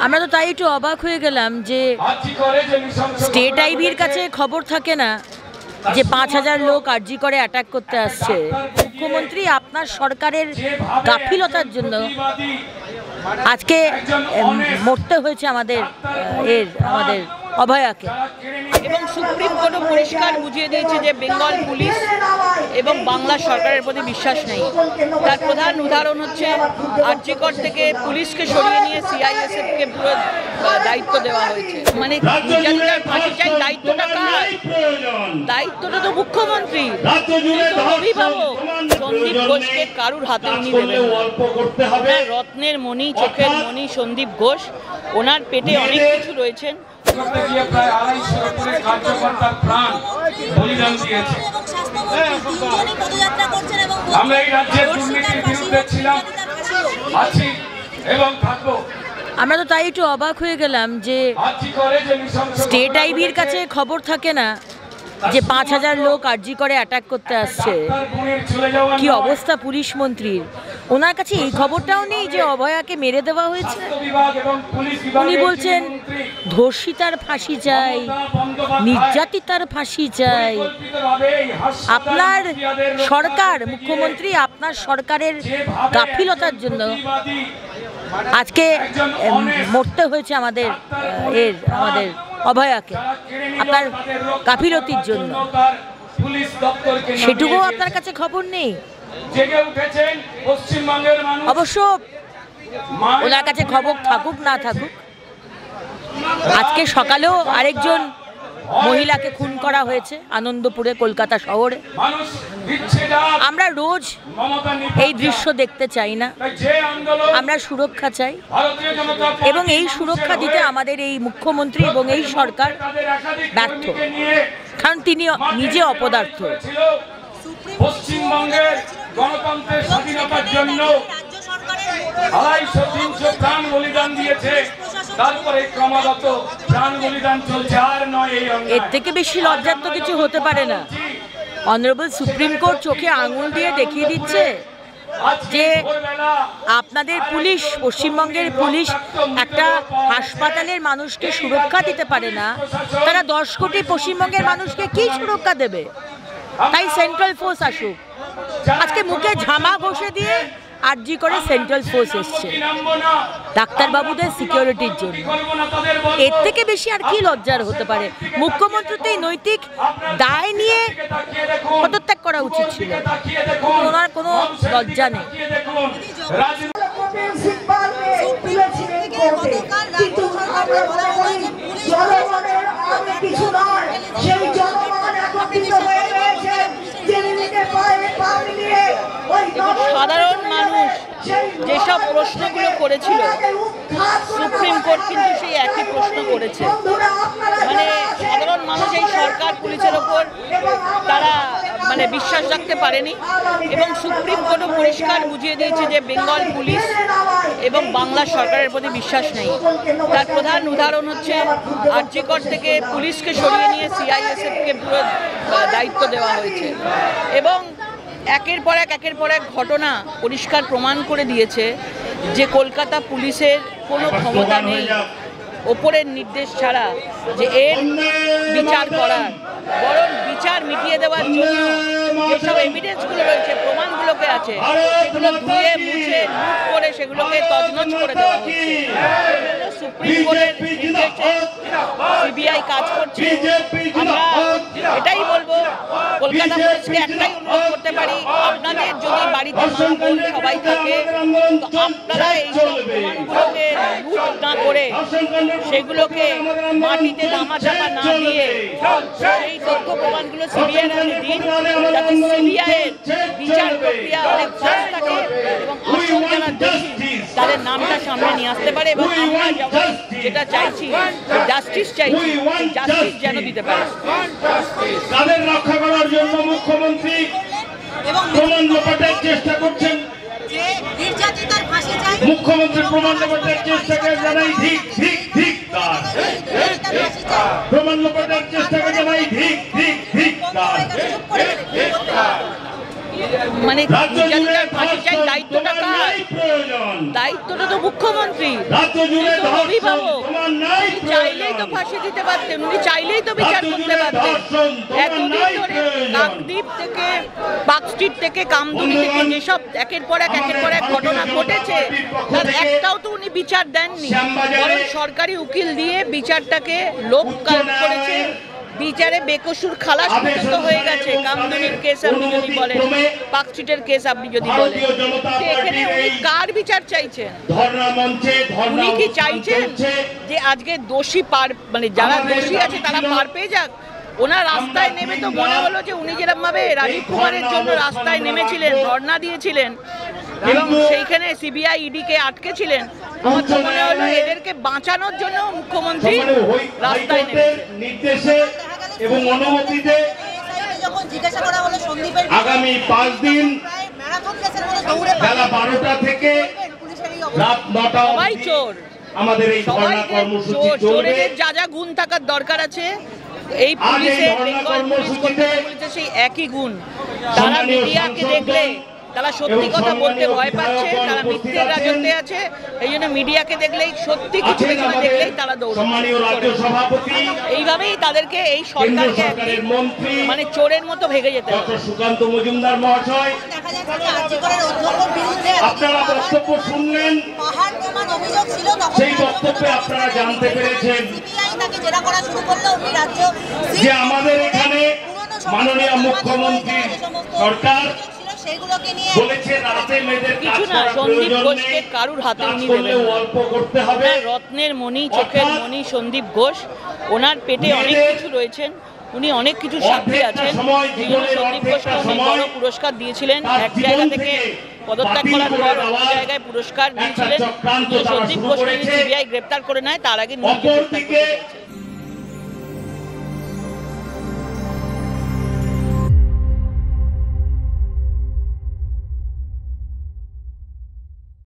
আমরা তো তাই একটু অবাক হয়ে গেলাম যে স্টেট আইবির কাছে খবর থাকে না যে ৫,০০০ লোক আরজি করে অ্যাটাক করতে আসছে। মুখ্যমন্ত্রী আপনার সরকারের গাফিলতার জন্য আজকে মরতে হয়েছে আমাদের অভয়াকে। এবং সুপ্রিম কোর্টও পরিষ্কার বুঝিয়ে দিয়েছে যে বেঙ্গল পুলিশ এবং বাংলা সরকারের প্রতি বিশ্বাস নেই। তার প্রধান উদাহরণ হচ্ছে আরজিকর থেকে পুলিশকে সরিয়ে নিয়ে সিআইএসএফকে পুরো দায়িত্ব দেওয়া হয়েছে। মানে নির্যাতিতার ফাঁসি চাই, দায়িত্বটা কার? দায়িত্বটা তো মুখ্যমন্ত্রী, অভিভাবক সন্দীপ ঘোষকে কারুর হাতে উনি দেবেন। রত্নের মণি, চোখের মণি সন্দীপ ঘোষ, ওনার পেটে অনেক কিছু রয়েছেন। প্রায় ২৫০ উপরে কার্যকর্তার প্রাণ বলিদান দিয়েছে। আমরা এই রাজ্যের দুর্নীতির বিরুদ্ধে ছিলাম, আছি এবং থাকবো। আমরা তো তাই একটু অবাক হয়ে গেলাম যে স্টেট আইবির কাছে খবর থাকে না যে ৫,০০০ লোক আরজি করে অ্যাটাক করতে আসছে। কি অবস্থা পুলিশ মন্ত্রীর, ওনার কাছে এই খবরটাও নেই যে অভয়াকে মেরে দেওয়া হয়েছে। উনি বলছেন ধর্ষিতার ফাঁসি চাই, নির্যাতিতার ফাঁসি চাই। আপনার সরকার, মুখ্যমন্ত্রী আপনার সরকারের গাফিলতার জন্য আজকে মরতে হয়েছে আমাদের অভয়াকে, আপনার গাফিলতির জন্য। সেটুকুও আপনার কাছে খবর নেই। অবশ্য ওনার কাছে খবর থাকুক না থাকুক, আজকে সকালেও আরেকজন মহিলাকে খুন করা হয়েছে আনন্দপুরে, কলকাতা শহরে। আমরা রোজ এই দৃশ্য দেখতে চাই না, আমরা সুরক্ষা চাই। এবং এই সুরক্ষা দিতে আমাদের এই মুখ্যমন্ত্রী এবং এই সরকার ব্যর্থ, কারণ তিনি নিজে অপদার্থ। পশ্চিমবঙ্গের গণতন্ত্রের স্বাধীনতার জন্য ২৫০-৩০০ প্রাণ বলিদান দিয়েছে, তারপরে ক্রমাগত প্রাণ বলিদান চলছে। আর নয়, এর থেকে বেশি লজ্জার তো কিছু হতে পারে না। অনারেবল সুপ্রিম কোর্ট চোখে আঙুল দিয়ে দেখিয়ে দিচ্ছে যে আপনাদের পুলিশ, পশ্চিমবঙ্গের পুলিশ একটা হাসপাতালের মানুষকে সুরক্ষা দিতে পারে না, তারা ১০ কোটি পশ্চিমবঙ্গের মানুষকে কি সুরক্ষা দেবে? তাই সেন্ট্রাল ফোর্স আসুক। আজকে মুখে ঝামা ঘষে দিয়ে আরজি করে সেন্ট্রাল ফোর্স এসছে ডাক্তারবাবুদের সিকিউরিটির জন্য। এর থেকে বেশি আর কি লজ্জার হতে পারে? মুখ্যমন্ত্রী তো এই নৈতিক দায় নিয়ে পদত্যাগ করা উচিত ছিল, ওনার কোনো লজ্জা নেই। সাধারণ মানুষ যেসব প্রশ্নগুলো করেছিল, সুপ্রিম কোর্ট কিন্তু সেই একই প্রশ্ন করেছে। মানে সাধারণ মানুষ এই সরকার পুলিশের ওপর তারা বিশ্বাস রাখতে পারেনি। এবং সুপ্রিম কোর্টও পরিষ্কার বুঝিয়ে দিয়েছে যে বেঙ্গল পুলিশ এবং বাংলা সরকারের প্রতি বিশ্বাস নেই। তার প্রধান উদাহরণ হচ্ছে আরজিকর থেকে পুলিশকে সরিয়ে নিয়ে সিআইএসএফকে পুরো দায়িত্ব দেওয়া হয়েছে। এবং একের পর এক ঘটনা পরিষ্কার প্রমাণ করে দিয়েছে যে কলকাতা পুলিশের কোনো ক্ষমতা নেই ওপরের নির্দেশ ছাড়া যে এর বিচার করার, বরং বিচার মিটিয়ে দেওয়ার জন্য যেসব এভিডেন্সগুলো রয়েছে, প্রমাণগুলোকে আছে, সেগুলো ধুয়ে মুছে লুট করে সেগুলোকে তছনছ করে দেওয়া হচ্ছে। সুপ্রিম কোর্টের নির্দেশে সিবিআই কাজ করছে। আমরা এটাই বলবো, কলকাতা পুলিশকে একটাই অনুরোধ করতে পারি, আপনাদের যদি বাড়িতে মা বোন সবাই থাকে, তো আপনারা এইসব প্রমাণগুলোকে লুট না করে সেগুলোকে মাটিতে ধামাচাপা না দিয়ে সেই তথ্য প্রমাণগুলো সিবিআইয়ের হাতে দিন, যাতে সিবিআইয়ের বিচার প্রক্রিয়া অনেক ফাস্ট থাকে এবং আসল যারা দোষী তাদের নামটা সামনে নিয়ে আসতে পারে। এবং আমরা যেটা চাইছি, জাস্টিস চাইছি, জাস্টিস যেন দিতে পারে। তাদের রক্ষা করার জন্য মুখ্যমন্ত্রী প্রমাণ লোপাটের চেষ্টা করছেন। মুখ্যমন্ত্রী প্রমাণ লোপাটের চেষ্টাকে জানাই ধিক ধিক ধিক। প্রমাণ লোপাটের চেষ্টাকে জানাই ধিক ধিক ধিক। মানে নির্যাতিতার ফাঁসি চাই, দায়িত্বটা কার? দায়িত্বটা তো মুখ্যমন্ত্রী, অভিভাবক, চাইলেই তো ফাঁসি দিতে পারতেন, উনি চাইলেই তো বিচার করতে পারতেন। এতদিন ধরে কাকদ্বীপ থেকে, পার্কস্ট্রিট থেকে, কামদুনি থেকে যেসব একের পর এক ঘটনা ঘটেছে, তার একটাও তো উনি বিচার দেননি, বরং সরকারি উকিল দিয়ে বিচারটাকে লোপ করেছে। বিচারে বেকসুর খালাস পর্যন্ত হয়ে গেছে। কামদুনির কেস আপনি যদি বলেন, পার্কস্ট্রিটের কেস আপনি যদি বলেন, এখানে উনি কার বিচার চাইছেন? উনি কি চাইছেন যে আজকে দোষী মানে যারা দোষী আছে তারা পার পেয়ে যাক? ওনার রাস্তায় নেমে তো মনে হলো যে উনি যেরকম ভাবে রাজীব কুমারের জন্য রাস্তায় নেমেছিলেন, ধর্ণা দিয়েছিলেন এবং সেইখানে সিবিআই ইডিকে আটকেছিলেন, আমার তো মনে হলো এদেরকে বাঁচানোর জন্য মুখ্যমন্ত্রী রাস্তায় নির্দেশে এবং অনুমতিতে আগামী 5 দিন বেলা 12টা থেকে রাত 9টা সবাই চোর, আমাদের এই ধর্ণা কর্মসূচি চলবে। চোরেদের যা যা গুণ থাকার দরকার আছে এই পুলিশের, বেঙ্গল পুলিশ, কলকাতা পুলিশের সেই একই গুণ। তারা মিডিয়াকে দেখলে তারা সত্যি কথা বলতে ভয় পাচ্ছে, তারা মিথ্যের রাজত্বে আছে, এই জন্য মিডিয়াকে দেখলেই সত্যি কিছু দেখলেই তারা দৌড়াচ্ছে। এইভাবেই তাদেরকে এই সরকারকে মানে চোরের মতো ভেঙে যেতে হবে। সুকান্ত মজুমদার মহাশয়, আপনারা বক্তব্য শুনলেন, সেই বক্তব্যে আপনারা জানতে পেরেছেন যে আমাদের এখানে মাননীয় মুখ্যমন্ত্রী সরকার বলেছে রাতে মেয়েদের কিছু না, সন্দীপ ঘোষকে কারুর হাতে উনি দেবেন অল্প করতে হবে। রত্নের মণি, চোখের মণি সন্দীপ ঘোষ, ওনার পেটে অনেক কিছু রয়েছেন, উনি অনেক কিছু সাক্ষী আছেন। সন্দীপ ঘোষকে উনি বড় পুরস্কার দিয়েছিলেন, এক জায়গা থেকে পদত্যাগ করার পর অন্য জায়গায় পুরস্কার দিয়েছিলেন। সন্দীপ ঘোষকে সিবিআই গ্রেপ্তার করে নেয়, তার আগে নিজে গ্রেপ্তার করতে চাইছেন।